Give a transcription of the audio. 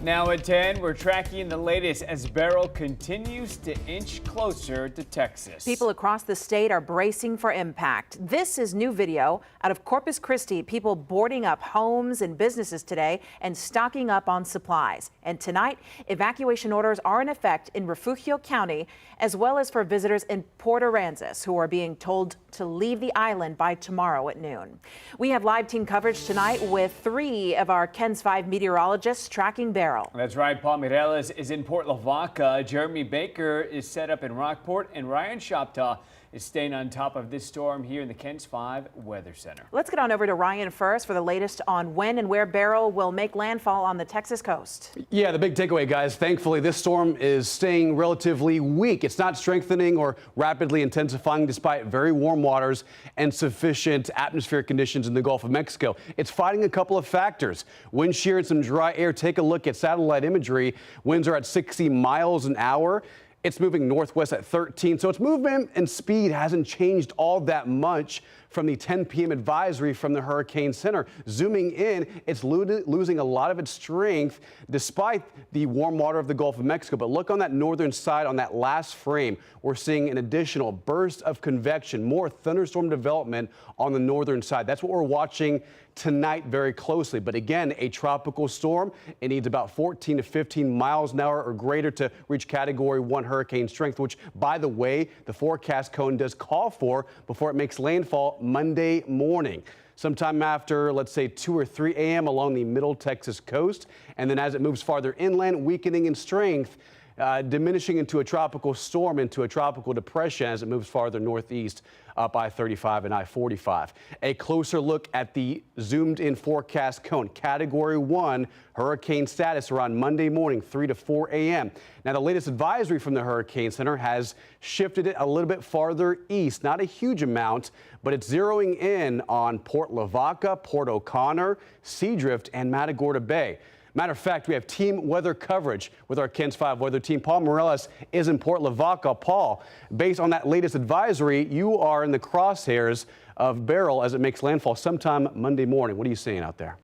Now at 10, we're tracking the latest as Beryl continues to inch closer to Texas. People across the state are bracing for impact. This is new video out of Corpus Christi. People boarding up homes and businesses today and stocking up on supplies. And tonight, evacuation orders are in effect in Refugio County, as well as for visitors in Port Aransas who are being told to leave the island by tomorrow at noon. We have live team coverage tonight with 3 of our KENS 5 meteorologists tracking Beryl. That's right. Paul Meteorologist is in Port Lavaca. Jeremy Baker is set up in Rockport, and Ryan Shoptaugh is staying on top of this storm here in the KENS 5 Weather Center. Let's get on over to Ryan first for the latest on when and where Beryl will make landfall on the Texas coast. Yeah, the big takeaway, guys, thankfully this storm is staying relatively weak. It's not strengthening or rapidly intensifying despite very warm waters and sufficient atmospheric conditions in the Gulf of Mexico. It's fighting a couple of factors. Wind shear and some dry air. Take a look at satellite imagery. Winds are at 60 miles an hour. It's moving northwest at 13, so its movement and speed hasn't changed all that much from the 10 p.m. advisory from the Hurricane Center. Zooming in, it's losing a lot of its strength despite the warm water of the Gulf of Mexico. But look on that northern side, on that last frame, we're seeing an additional burst of convection, more thunderstorm development on the northern side. That's what we're watching tonight very closely. But again, a tropical storm, it needs about 14 to 15 miles an hour or greater to reach Category 1 hurricane strength, which, by the way, the forecast cone does call for before it makes landfall Monday morning, sometime after, let's say, 2 or 3 a.m. along the middle Texas coast. And then as it moves farther inland, weakening in strength, diminishing into a tropical storm, into a tropical depression as it moves farther northeast up I-35 and I-45. A closer look at the zoomed in forecast cone. Category 1 hurricane status around Monday morning, 3 to 4 a.m. Now, the latest advisory from the Hurricane Center has shifted it a little bit farther east. Not a huge amount, but it's zeroing in on Port Lavaca, Port O'Connor, Seadrift, and Matagorda Bay. Matter of fact, we have team weather coverage with our KENS 5 weather team. Paul Morales is in Port Lavaca. Paul, based on that latest advisory, you are in the crosshairs of Beryl as it makes landfall sometime Monday morning. What are you seeing out there?